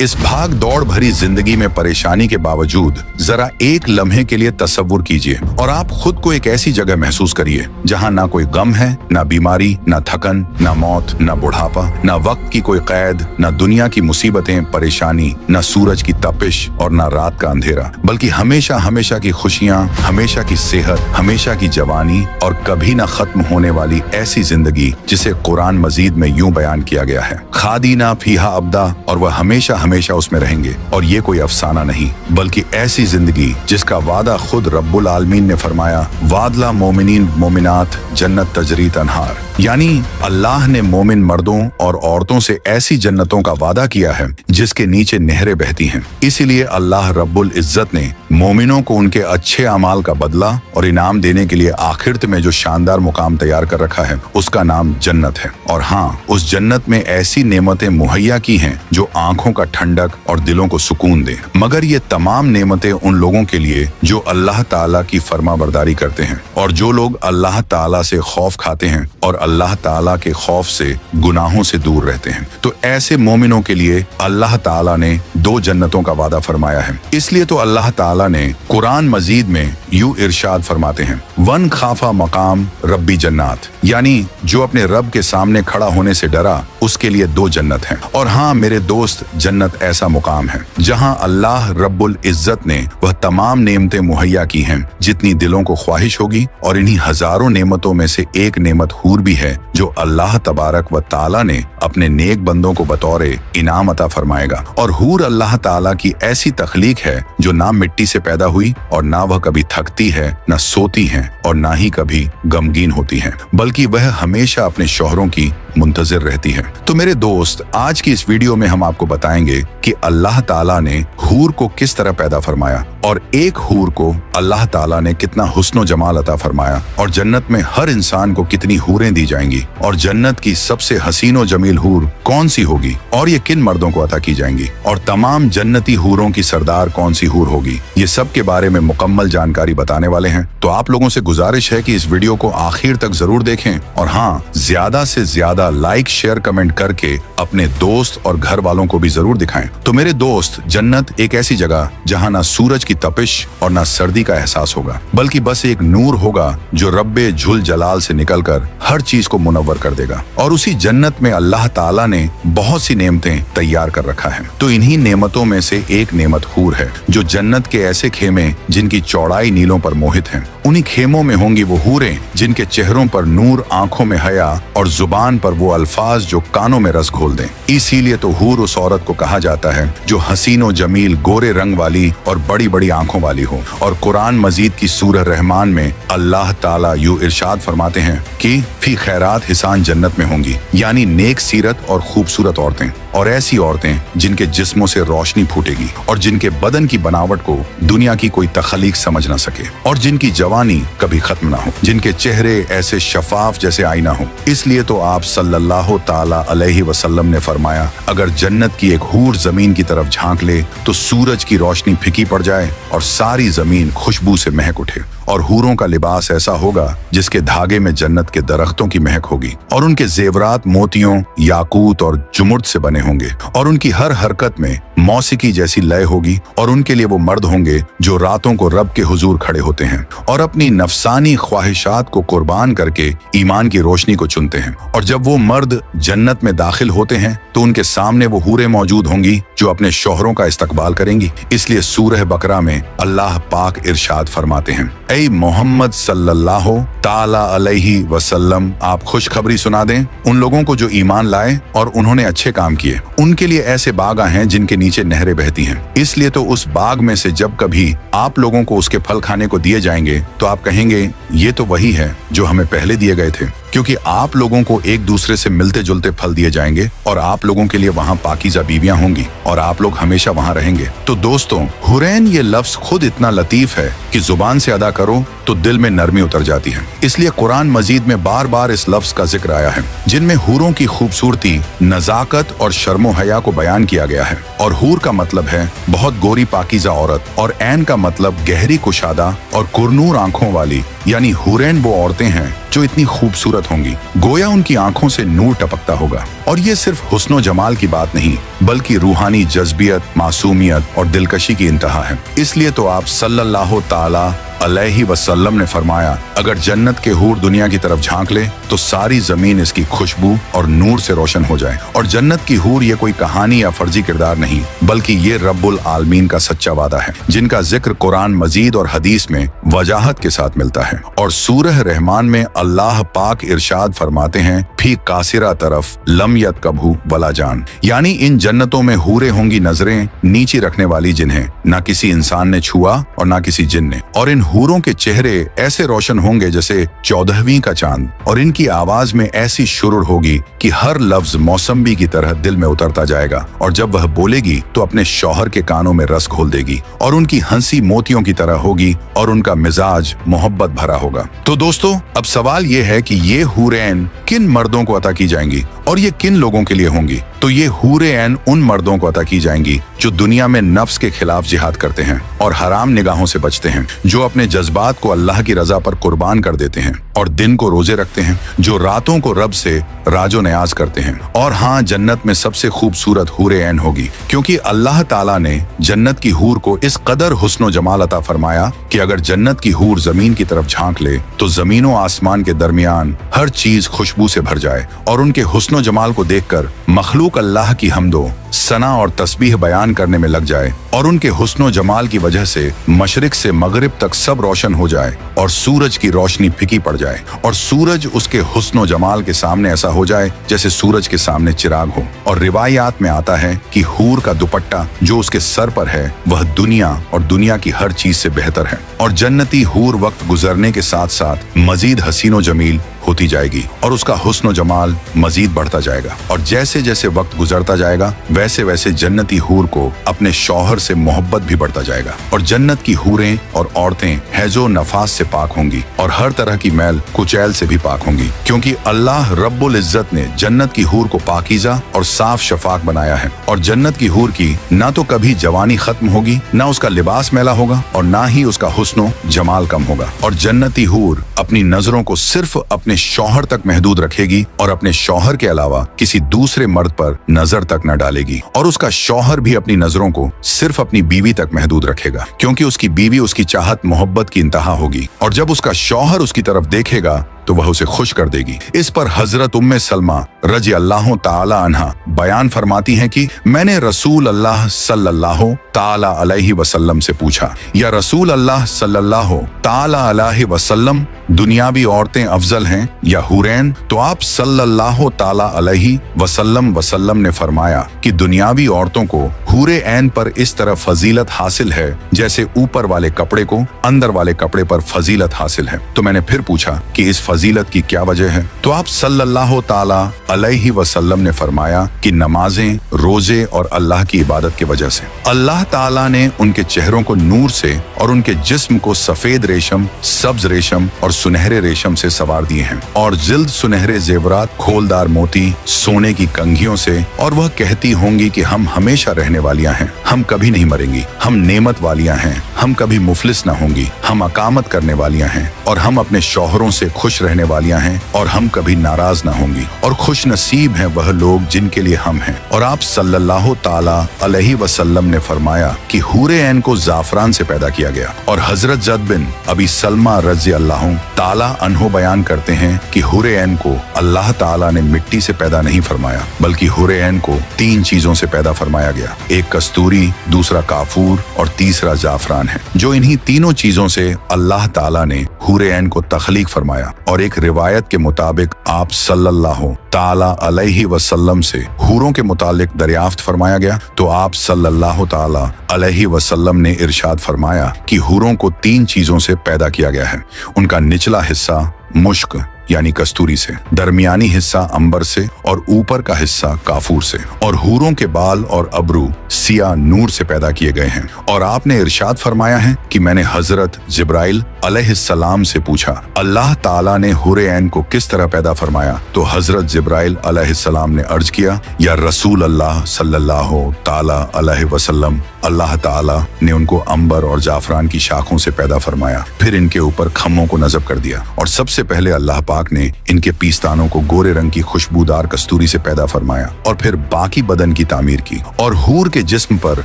इस भाग दौड़ भरी जिंदगी में परेशानी के बावजूद जरा एक लम्हे के लिए तसव्वुर कीजिए और आप खुद को एक ऐसी जगह महसूस करिए जहां ना कोई गम है, ना बीमारी, ना थकन, ना मौत, ना बुढ़ापा, ना वक्त की कोई कैद, ना दुनिया की मुसीबतें, परेशानी, ना सूरज की तपिश और ना रात का अंधेरा, बल्कि हमेशा हमेशा की खुशियां, हमेशा की सेहत, हमेशा की जवानी और कभी ना खत्म होने वाली ऐसी जिंदगी जिसे कुरान मजीद में यूं बयान किया गया है, खादीना फीहा अब्दा, और वह हमेशा हमेशा उसमें रहेंगे। और ये कोई अफसाना नहीं बल्कि ऐसी जिंदगी जिसका वादा खुद रब्बुल आलमीन ने फरमाया, वादला मोमिनीन मोमिनात जन्नत तजरी तनहार, यानी अल्लाह ने मोमिन मर्दों और औरतों से ऐसी जन्नतों का वादा किया है जिसके नीचे नहरें बहती हैं। इसीलिए अल्लाह रब्बुल इज्जत ने मोमिनों को उनके अच्छे अमाल का बदला और इनाम देने के लिए आखिरत में जो शानदार मुकाम तैयार कर रखा है उसका नाम जन्नत है। और हाँ, उस जन्नत में ऐसी नेमतें मुहैया की हैं जो आंखों का ठंडक और दिलों को सुकून दे। मगर ये तमाम नेमतें उन लोगों के लिए जो अल्लाह ताला की फरमाबरदारी करते हैं और जो लोग अल्लाह ताला से खौफ खाते हैं और अल्लाह ताला के खौफ से गुनाहों से दूर रहते हैं। तो ऐसे मोमिनों के लिए अल्लाह ताला ने 2 जन्नतों का वादा फरमाया है। इसलिए तो अल्लाह ताला ने कुरान मजीद में यूं इरशाद फरमाते हैं, वन खाफा मकाम रब्बी जन्नात, यानी जो अपने रब के सामने खड़ा होने से डरा उसके लिए 2 जन्नत हैं। और हाँ मेरे दोस्त, जन्नत ऐसा मुकाम है जहां अल्लाह रब्बुल इज्जत ने वह तमाम नेमतें मुहैया की हैं जितनी दिलों को ख्वाहिश होगी। और इन्हीं हजारों नेमतों में से एक नेमत हूर भी है जो अल्लाह तबारक व ताला ने अपने नेक बंदों को बतौर इनाम अता फरमाएगा। और हूर अल्लाह ताला की ऐसी तख्लीक है जो ना मिट्टी से पैदा हुई और ना वह कभी थकती है, ना सोती है और ना ही कभी गमगीन होती है, बल्कि वह हमेशा अपने शौहरों की मुंतजिर रहती है। तो मेरे दोस्त, आज की इस वीडियो में हम आपको बताएंगे कि अल्लाह ताला ने हूर को किस तरह पैदा फरमाया और एक हूर को अल्लाह ताला ने कितना हुस्न जमाल अता फरमाया, और जन्नत में हर इंसान को कितनी हूरें दी जाएंगी, और जन्नत की सबसे हसीन व जमील हूर कौन सी होगी और ये किन मर्दों को अता की जाएंगी, और तमाम जन्नती हूरों की सरदार कौन सी हूर होगी, ये सब के बारे में मुकम्मल जानकारी बताने वाले हैं। तो आप लोगों से गुजारिश है कि इस वीडियो को आखिर तक जरूर देखें और हाँ, ज्यादा से ज्यादा लाइक, शेयर, कमेंट करके अपने दोस्त और घर वालों को भी जरूर दिखाएं। तो मेरे दोस्त, जन्नत एक ऐसी जगह जहां ना सूरज की तपिश और ना सर्दी का एहसास होगा, बल्कि बस एक नूर होगा जो रब्बे झुल जलाल से निकलकर हर चीज को मुनव्वर कर देगा। और उसी जन्नत में अल्लाह ताला ने बहुत सी नेमतें तैयार कर रखा है। तो इन्हीं नेमतों में से एक नेमत हूर है जो जन्नत के ऐसे खेमे जिनकी चौड़ाई नीलों पर मोहित है। उन्हीं खेमों में होंगी वो हूरें जिनके चेहरों पर नूर, आंखों में हया और जुबान पर वो अल्फाज जो कानों में रस घोल दें। इसीलिए तो हूर उस औरत को कहा जाता है जो हसीनो जमील, गोरे रंग वाली और बड़ी बड़ी आंखों वाली हो। और कुरान मजीद की सूरह रहमान में अल्लाह ताला यूं इरशाद फरमाते हैं कि फी खैरात हिसान जन्नत में होंगी, यानी नेक सीरत और खूबसूरत औरतें, और ऐसी औरतें जिनके जिस्मों से रोशनी फूटेगी और जिनके बदन की बनावट को दुनिया की कोई तखलीक समझ ना सके, और जिनकी जवानी कभी खत्म ना हो, जिनके चेहरे ऐसे शफाफ जैसे आईना हो। इसलिए तो आप सल्लल्लाहु ताला अलैहि वसल्लम ने फरमाया, अगर जन्नत की एक हूर जमीन की तरफ झांक ले तो सूरज की रोशनी फीकी पड़ जाए और सारी जमीन खुशबू से महक उठे। और हूरों का लिबास ऐसा होगा जिसके धागे में जन्नत के दरख्तों की महक होगी, और उनके जेवरात मोतियों, याकूत और जुमुर्द से बने होंगे, और उनकी हर हरकत में मौसीकी जैसी लय होगी। और उनके लिए वो मर्द होंगे जो रातों को रब के हुजूर खड़े होते हैं और अपनी नफसानी ख्वाहिशात को कुर्बान करके ईमान की रोशनी को चुनते हैं। और जब वो मर्द जन्नत में दाखिल होते हैं तो उनके सामने वो हूरें मौजूद होंगी जो अपने शौहरों का इस्तकबाल करेंगी। इसलिए सूरह बकरा में अल्लाह पाक इरशाद फरमाते हैं, ऐ मोहम्मद सल्लल्लाहु ताला अलैहि वसल्लम, आप खुशखबरी सुना दें उन लोगों को जो ईमान लाए और उन्होंने अच्छे काम किए। उनके लिए ऐसे बागा हैं जिनके नीचे नहरें बहती हैं। इसलिए तो उस बाग में से जब कभी आप लोगों को उसके फल खाने को दिए जाएंगे तो आप कहेंगे, ये तो वही है जो हमें पहले दिए गए थे, क्योंकि आप लोगों को एक दूसरे से मिलते जुलते फल दिए जाएंगे और आप लोगों के लिए वहाँ पाकीज़ा बीवियां होंगी और आप लोग हमेशा वहाँ रहेंगे। तो दोस्तों, हुरैन ये लफ्ज खुद इतना लतीफ है कि जुबान से अदा करो तो दिल में नरमी उतर जाती है। इसलिए कुरान मजीद में बार बार इस लफ्ज का जिक्र आया है, जिनमें हूरों की खूबसूरती, नजाकत और शर्मो हया को बयान किया गया है। और हूर का मतलब है बहुत गोरी पाकीज़ा औरत, और ऐन का मतलब गहरी कुशादा और कुरनूर आंखों वाली, यानी हुरैन वो औरतें हैं जो इतनी खूबसूरत होंगी, गोया उनकी आंखों से नूर टपकता होगा। और ये सिर्फ हुस्न और जमाल की बात नहीं, बल्कि रूहानी जज्बियत, मासूमियत और दिलकशी की इंतहा है। इसलिए तो आप सल्लल्लाहु ताला अलैहि वसल्लम ने फरमाया, अगर जन्नत के हूर दुनिया की तरफ झांक ले तो सारी जमीन इसकी खुशबू और नूर से रोशन हो जाए। और जन्नत की हूर ये कोई कहानी या फर्जी किरदार नहीं, बल्कि ये रब्बुल आलमीन का सच्चा वादा है, जिनका जिक्र कुरान मजीद और हदीस में वजाहत के साथ मिलता है। और सूरह रहमान में अल्लाह पाक इरशाद फरमाते हैं, फी कासिरा तरफ लम यत कबू वला जान, यानी इन जन्नतों में हूरें होंगी नजरें नीची रखने वाली, जिन्हें ना किसी इंसान ने छुआ और ना किसी जिन ने। और इन हूरों के चेहरे ऐसे रोशन होंगे जैसे 14वीं का चांद, और इनकी आवाज में ऐसी शुरुर होगी कि हर लफ्ज मौसम्बी की तरह दिल में उतरता जाएगा। और जब वह बोलेगी तो अपने शौहर के कानों में रस घोल देगी। और उनकी हंसी मोतियों की तरह होगी और उनका मिजाज मोहब्बत भरा होगा। तो दोस्तों, अब सवाल ये है कि ये हूरें किन मर्दों को अता की जाएंगी और ये किन लोगों के लिए होंगी? तो ये हूरें उन मर्दों को अता की जाएंगी जो दुनिया में नफ्स के खिलाफ जिहाद करते हैं और हराम निगाहों से बचते हैं, जो अपने जज्बात को अल्लाह की रजा पर कुर्बान कर देते हैं और दिन को रोजे रखते हैं, जो रातों को रब से राजो न्याज करते हैं। और हाँ, जन्नत में सबसे खूबसूरत हूरें होगी, क्योंकि अल्लाह ताला ने जन्नत की हूर को इस कदर हुस्न और जमाल अता फरमाया कि अगर जन्नत की हूर जमीन की तरफ झांक ले तो जमीन और आसमान के दरमियान हर चीज खुशबू से भर जाए और उनके हुस्न और जमाल को देखकर मखलूक अल्लाह की हम्दो सना और तस्बीह बयान करने में लग जाए और उनके हुस्न और जमाल की वजह से मशरिक से मगरिब तक सब रोशन हो जाए और सूरज की रोशनी फीकी पड़ जाए और सूरज उसके हुस्न और जमाल के सामने ऐसा हो जाए जैसे सूरज के सामने चिराग हो। और रिवायात में आता है कि हूर का दुपट्टा जो उसके सर पर है वह दुनिया और दुनिया की हर चीज से बेहतर है। और जन्नती हूर वक्त गुजरने के साथ साथ मजीद हसीन व जमील होती जाएगी और उसका हुस्न व जमाल मजीद बढ़ता जाएगा। और जैसे जैसे वक्त गुजरता जाएगा वैसे वैसे जन्नती हूर को अपने शौहर से मोहब्बत भी बढ़ता जाएगा। और जन्नत की हूरें और औरतें हैजो नफास से पाक होंगी और हर तरह की मैल कुचैल से भी पाक होंगी, क्योंकि अल्लाह रब्बुल इज्जत ने जन्नत की हूर को पाकीज़ा और साफ शफाक बनाया है। और जन्नत की हूर की ना तो कभी जवानी खत्म होगी, ना उसका लिबास मैला होगा और ना ही उसका हुस्न जमाल कम होगा। और जन्नती हूर अपनी नजरों को सिर्फ अपने शौहर तक महदूद रखेगी और अपने शौहर के अलावा किसी दूसरे मर्द पर नजर तक न डालेगी। और उसका शौहर भी अपनी नजरों को सिर्फ अपनी बीवी तक महदूद रखेगा, क्योंकि उसकी बीवी उसकी चाहत मोहब्बत की इंतहा होगी। और जब उसका शौहर उसकी तरफ देखेगा तो वह उसे खुश कर देगी। इस पर हजरत उम्मे सलमा रजी अल्लाह ताला अन्हा बयान फरमाती हैं कि मैंने रसूल अल्लाह सल्लल्लाहु ताला अलैहि वसल्लम से पूछा, या रसूल अल्लाह सल्लल्लाहु ताला अलैहि वसल्लम, दुनियावी औरतें अफजल हैं या हुरैन? तो आप सल्लल्लाहु ताला अलैहि वसल्लम ने फरमाया कि दुनियावी औरतों को हूरे ऐन पर इस तरह फजीलत हासिल है जैसे ऊपर वाले कपड़े को अंदर वाले कपड़े पर फजीलत हासिल है। तो मैंने फिर पूछा कि इस फजीलत की क्या वजह है? तो आप सल्लल्लाहु ताला अलैहि वसल्लम ने फरमाया कि नमाजें, रोजे और अल्लाह की इबादत की वजह से। अल्लाह ताला ने उनके चेहरों को नूर से और उनके जिस्म को सफेद रेशम, सब्ज रेशम और सुनहरे रेशम से सवार दिए हैं और जिल्द सुनहरे जेवरात, खोलदार मोती, सोने की कंघियों से। और वह कहती होंगी कि हम हमेशा रहने वालियां हैं, हम कभी नहीं मरेंगी, हम नेमत वालियां हैं, हम कभी मुफलिस न होंगी, हम अकामत करने वालियां हैं और हम अपने शौहरों से खुश रहने वालियां हैं और हम कभी नाराज न होंगी। और खुश नसीब हैं वह लोग जिनके लिए हम हैं। और आप सल्लल्लाहु ताला अलैहि वसल्लम ने फरमाया कि हूरे ऐन को जाफरान से पैदा किया गया। और हजरत जद बिन अबी सलमा रज़ी अल्लाह ताला अन्हो बयान करते हैं कि हूरे ऐन को अल्लाह ताला ने मिट्टी से पैदा नहीं फरमाया, बल्कि हूरे ऐन को 3 चीजों से पैदा फरमाया गया। एक कस्तूरी, दूसरा काफूर और तीसरा जाफरान है, जो इन्हीं तीनों चीजों से अल्लाह ताला ने हूरे ऐन को तख्लीक फरमाया। और एक रिवायत के मुताबिक आप सल्लल्लाहु ताला अलैहि वसल्लम से हूरों के मुतालिक दरियाफ्त फरमाया गया। तो आप सल्लल्लाहु ताला अलैहि वसल्लम ने इरशाद फरमाया कि हूरों को 3 चीजों से पैदा किया गया है। उनका निचला हिस्सा मुश्क यानी कस्तूरी से, दरमियानी हिस्सा अंबर से और ऊपर का हिस्सा काफूर से। और हूरों के बाल और अबरू सिया नूर से पैदा किए गए हैं। और आपने इरशाद फरमाया है कि मैंने हजरत जिब्राइल अलैहिस्सलाम से पूछा, अल्लाह ताला ने हूरे ऐन को किस तरह पैदा फरमाया? तो हजरत जिब्राइल अलैहिस्सलाम ने अर्ज किया, या रसूल अल्लाह सल्लल्लाहु ताला अलैहि वसल्लम, अल्लाह ताला ने उनको अंबर और जाफरान की शाखों से पैदा फरमाया, फिर इनके ऊपर खम्मों को नज़ब कर दिया और सबसे पहले अल्लाह पाक पाक ने इनके पीस्तानों को गोरे रंग की खुशबूदार कस्तूरी से पैदा फरमाया और फिर बाकी बदन की तामीर की। और हूर के जिस्म पर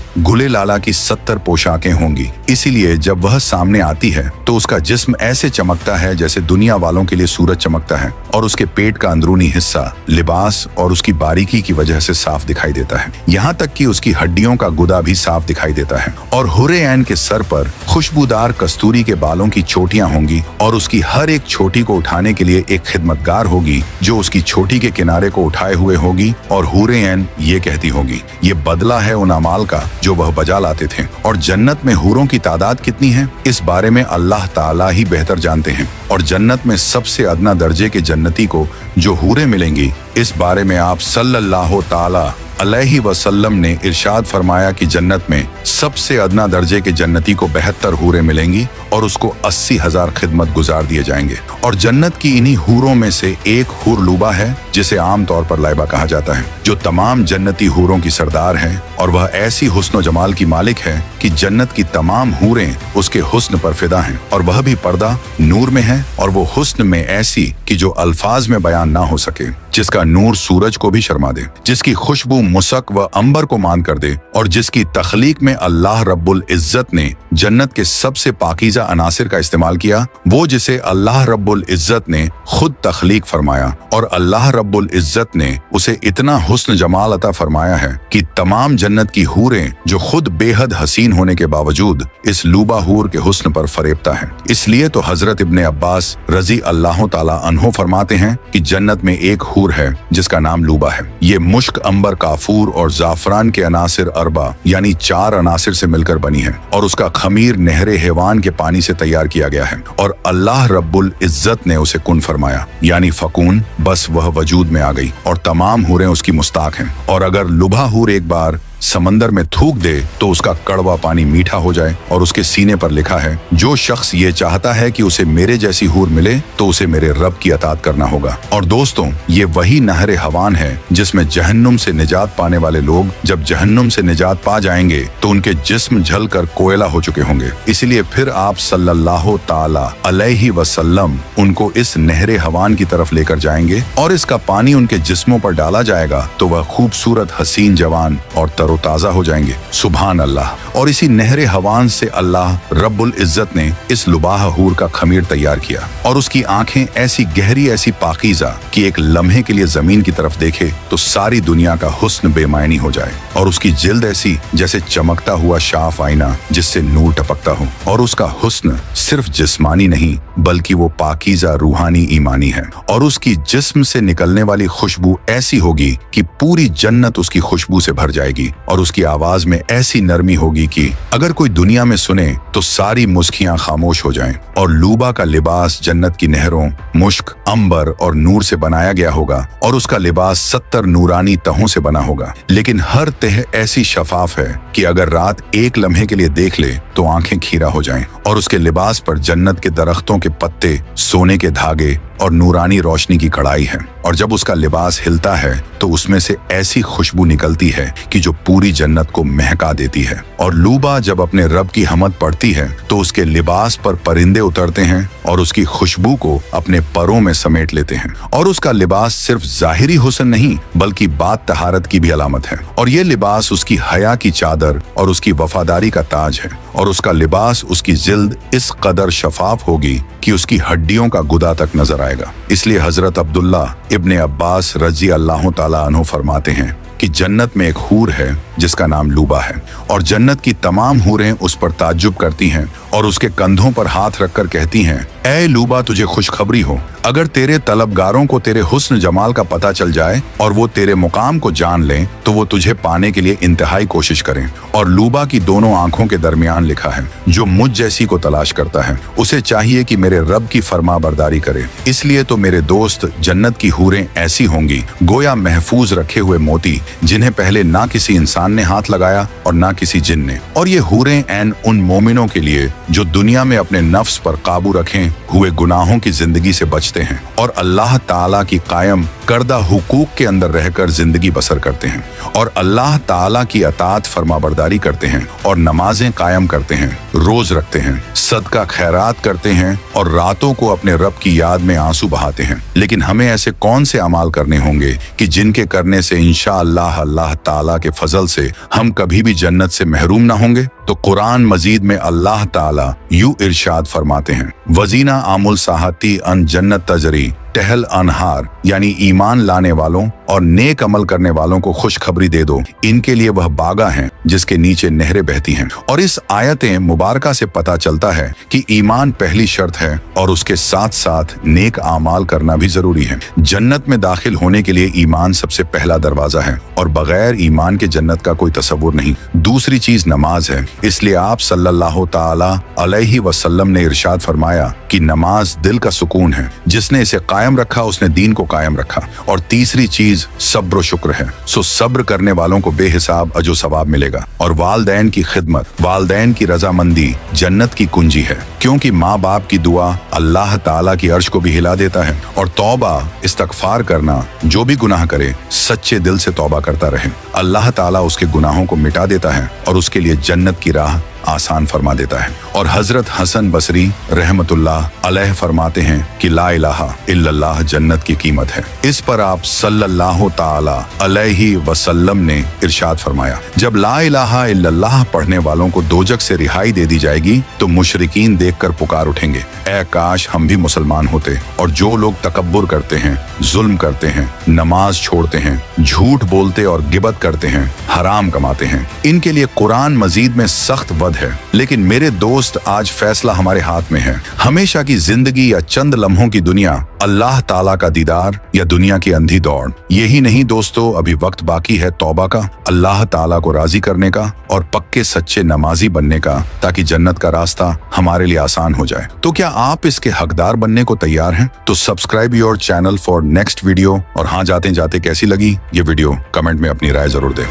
गुले लाला की 70 पोशाकें होंगी, इसीलिए जब वह सामने आती है तो उसका जिस्म ऐसे चमकता है जैसे दुनिया वालों के लिए सूरज चमकता है, और उसके पेट का अंदरूनी हिस्सा लिबास और उसकी बारीकी की वजह से साफ दिखाई देता है। यहाँ तक कि उसकी हड्डियों का गुदा भी साफ दिखाई देता है। और हुरे ऐन के सर पर खुशबूदार कस्तूरी के बालों की चोटियां होंगी, और उसकी हर एक छोटी को उठाने के लिए एक खिदमतगार होगी जो उसकी छोटी के किनारे को उठाए हुए होगी, और हुरे ऐन ये कहती होगी, ये बदला है उन अमाल का जो वह बजा लाते थे। और जन्नत में हूरों की तादाद कितनी है, इस बारे में अल्लाह ताला ही बेहतर जानते हैं। और जन्नत में सबसे अदना दर्जे के जन्नती को जो हूरें मिलेंगी, इस बारे में आप सल्लल्लाहु ताला अलैहि वसल्लम ने इरशाद फरमाया कि जन्नत में सबसे अदना दर्जे के जन्नती को 72 हूरें मिलेंगी और उसको 80,000 खिदमत गुजार दिए जाएंगे। और जन्नत की इन्हीं हूरों में से एक हूर लूबा है जिसे आमतौर पर लाइबा कहा जाता है, जो तमाम जन्नती हूरों की सरदार है, और वह ऐसी हुस्न जमाल की मालिक है कि जन्नत की तमाम हूरें उसके हुस्न पर फिदा हैं, और वह भी पर्दा नूर में है, और वो हुस्न में ऐसी कि जो अल्फाज में बयान ना हो सके, जिसका नूर सूरज को भी शर्मा दे, जिसकी खुशबू मुसक व अंबर को मान कर दे, और जिसकी तख्लीक में अल्लाह रब्बुल इज्जत ने जन्नत के सबसे पाकीज़ा अनासिर का इस्तेमाल किया, वो जिसे अल्लाह रब्बुल इज्जत ने खुद तख्लीक फरमाया, और अल्लाह रब्बुल इज्जत ने उसे इतना हुस्न जमाल अता फरमाया है कि तमाम जन्नत की हूरें जो खुद बेहद हसीन होने के बावजूद इस लूबा हूर के हुस्न पर फरेबता है। इसलिए तो हजरत इब्ने अब्बास रजी अल्लाह ताला अन्हो फरमाते हैं कि जन्नत में एक हूर है जिसका नाम लूबा है। ये मुश्क, अंबर, काफूर और जाफरान के अनासिर अरबा यानी 4 अनासिर से मिलकर बनी है, और उसका खमीर नहरे हैवान के पानी से तैयार किया गया है। और अल्लाह रब्बुल इज्जत ने उसे कुन फरमाया यानी फकून, बस वह वजूद में आ गई, और तमाम हूरें उसकी मुस्ताक हैं। और अगर लुभा हूर एक बार समंदर में थूक दे तो उसका कड़वा पानी मीठा हो जाए, और उसके सीने पर लिखा है, जो शख्स ये चाहता है कि उसे मेरे जैसी हूर मिले तो उसे मेरे रब की अतात करना होगा। और दोस्तों, ये वही नहरे हवान है जिसमें जहन्नुम से निजात पाने वाले लोग जब जहन्नुम से निजात पा जाएंगे तो उनके जिस्म जल कर कोयला हो चुके होंगे। इसलिए फिर आप सल्लल्लाहु ताला अलैहि वसल्लम उनको इस नहरे हवान की तरफ लेकर जाएंगे, और इसका पानी उनके जिस्मों पर डाला जाएगा तो वह खूबसूरत, हसीन, जवान और ताज़ा हो जाएंगे। सुभान अल्लाह। और इसी नहरे हवान से अल्लाह रब्बुल इज्जत ने इस लुबाह हूर का खमीर तैयार किया, और उसकी आंखें ऐसी गहरी, ऐसी पाकीज़ा कि एक लम्हे के लिए जमीन की तरफ देखे तो सारी दुनिया का हुस्न बेमायनी हो जाए, और उसकी जिल्द ऐसी जैसे चमकता हुआ शाफ आईना जिससे नूर टपकता हो, और उसका हुस्न सिर्फ जिस्मानी नहीं बल्कि वो पाकीज़ा रूहानी ईमानी है। और उसकी जिस्म से निकलने वाली खुशबू ऐसी होगी कि पूरी जन्नत उसकी खुशबू से भर जाएगी, और उसकी आवाज में ऐसी नरमी होगी कि अगर कोई दुनिया में सुने तो सारी मुस्कियां खामोश हो जाएं। और लूबा का लिबास जन्नत की नहरों, मुश्क, अंबर और नूर से बनाया गया होगा, और उसका लिबास 70 नूरानी तहों से बना होगा, लेकिन हर तह ऐसी शफाफ है कि अगर रात एक लम्हे के लिए देख ले तो आंखें खीरा हो जाएं। और उसके लिबास पर जन्नत के दरख्तों के पत्ते, सोने के धागे और नूरानी रोशनी की कड़ाई है, और जब उसका लिबास हिलता है तो उसमें से ऐसी खुशबू निकलती है कि जो पूरी जन्नत को महका देती है। और लूबा जब अपने रब की हमद पढ़ती है तो उसके लिबास पर परिंदे उतरते हैं और उसकी खुशबू को अपने परों में समेट लेते हैं। और उसका लिबास सिर्फ जाहिरी हुस्न नहीं बल्कि बात तहारत की भी अलामत है, और ये लिबास उसकी हया की चादर और उसकी वफादारी का ताज है। और उसका लिबास, उसकी जिल्द इस कदर शफाफ होगी कि उसकी हड्डियों का गुदा तक नजर आएगा। इसलिए हजरत अब्दुल्ला इब्ने अब्बास रजी अल्लाह ताला अन्हु फरमाते हैं कि जन्नत में एक हूर है जिसका नाम लूबा है, और जन्नत की तमाम हूरें उस पर ताज्जुब करती हैं और उसके कंधों पर हाथ रखकर कहती हैं, ऐ लूबा, तुझे खुशखबरी हो, अगर तेरे तलबगारों को तेरे हुस्न जमाल का पता चल जाए और वो तेरे मुकाम को जान लें तो वो तुझे पाने के लिए इंतहाई कोशिश करें। और लूबा की दोनों आंखों के दरमियान लिखा है, जो मुझ जैसी को तलाश करता है उसे चाहिए कि मेरे रब की फरमा बरदारी करे। इसलिए तो मेरे दोस्त, जन्नत की हूरें ऐसी होंगी गोया महफूज रखे हुए मोती, जिन्हें पहले ना किसी इंसान ने हाथ लगाया और ना किसी जिन ने। और ये हूरें ऐन उन मोमिनों के लिए जो दुनिया में अपने नफ्स पर काबू रखें हुए गुनाहों की जिंदगी से बचते हैं और अल्लाह ताला की कायम करदा हुकूक के अंदर रहकर जिंदगी बसर करते हैं और अल्लाह ताला की अतात फरमाबरदारी करते हैं और नमाजें कायम करते हैं, रोज रखते हैं, सदका खैरात करते हैं और रातों को अपने रब की याद में आंसू बहाते हैं। लेकिन हमें ऐसे कौन से अमाल करने होंगे कि जिनके करने से इंशाअल्लाह अल्लाह ताला के फजल से हम कभी भी जन्नत से महरूम ना होंगे? तो कुरान मजीद में अल्लाह ताला यूं इरशाद फरमाते हैं, वजीना आमुल साहती अन जन्नत तजरी टहल अनहार, यानी ईमान लाने वालों और नेक अमल करने वालों को खुशखबरी दे दो, इनके लिए वह बागा हैं जिसके नीचे नहरें बहती हैं। और इस आयतें मुबारका से पता चलता है कि ईमान पहली शर्त है और उसके साथ साथ नेक आमाल करना भी जरूरी है। जन्नत में दाखिल होने के लिए ईमान सबसे पहला दरवाजा है और बगैर ईमान के जन्नत का कोई तसव्वुर नहीं। दूसरी चीज नमाज है, इसलिए आप सल्लल्लाहु ताला अलैहि वसल्लम ने इरशाद फरमाया कि नमाज दिल का सुकून है, जिसने इसे कायम रखा उसने दीन को कायम रखा। और तीसरी चीज सब्र शुक्र है, सो सब्र करने वालों को बेहिसाब अजो सवाब मिलेगा। और वालदैन की खिदमत, वालदैन की रजामंदी जन्नत की कुंजी है, क्योंकि माँ बाप की दुआ अल्लाह ताला की अर्श को भी हिला देता है। और तौबा इस्तगफार करना, जो भी गुनाह करे सच्चे दिल से तौबा करता रहे, अल्लाह ताला उसके गुनाहों को मिटा देता है और उसके लिए जन्नत की राह आसान फरमा देता है। और हजरत हसन बसरी रहमतुल्लाह अलैह फरमाते हैं कि ला इलाहा इल्लल्लाह जन्नत की कीमत है। इस पर आप सल्लल्लाहु ताला अलैहि वसल्लम ने इरशाद फरमाया, जब ला इलाहा इल्लल्लाह पढ़ने वालों को दोजक से रिहाई दे दी जाएगी तो मुशरिकीन देखकर पुकार उठेंगे, ऐ काश हम भी मुसलमान होते। और जो लोग तकब्बुर करते हैं, जुल्म करते हैं, नमाज छोड़ते हैं, झूठ बोलते और गिबत करते हैं, हराम कमाते हैं, इनके लिए कुरान मजीद में सख्त वद है। लेकिन मेरे दोस्त, आज फैसला हमारे हाथ में है, हमेशा की जिंदगी या चंद लम्हों की दुनिया, अल्लाह ताला का दीदार या दुनिया की अंधी दौड़। यही नहीं दोस्तों, अभी वक्त बाकी है तौबा का, अल्लाह ताला को राजी करने का और पक्के सच्चे नमाजी बनने का, ताकि जन्नत का रास्ता हमारे लिए आसान हो जाए। तो क्या आप इसके हकदार बनने को तैयार हैं? तो subscribe your channel for next video. और हाँ, जाते जाते कैसी लगी ये वीडियो कमेंट में अपनी राय जरूर दें।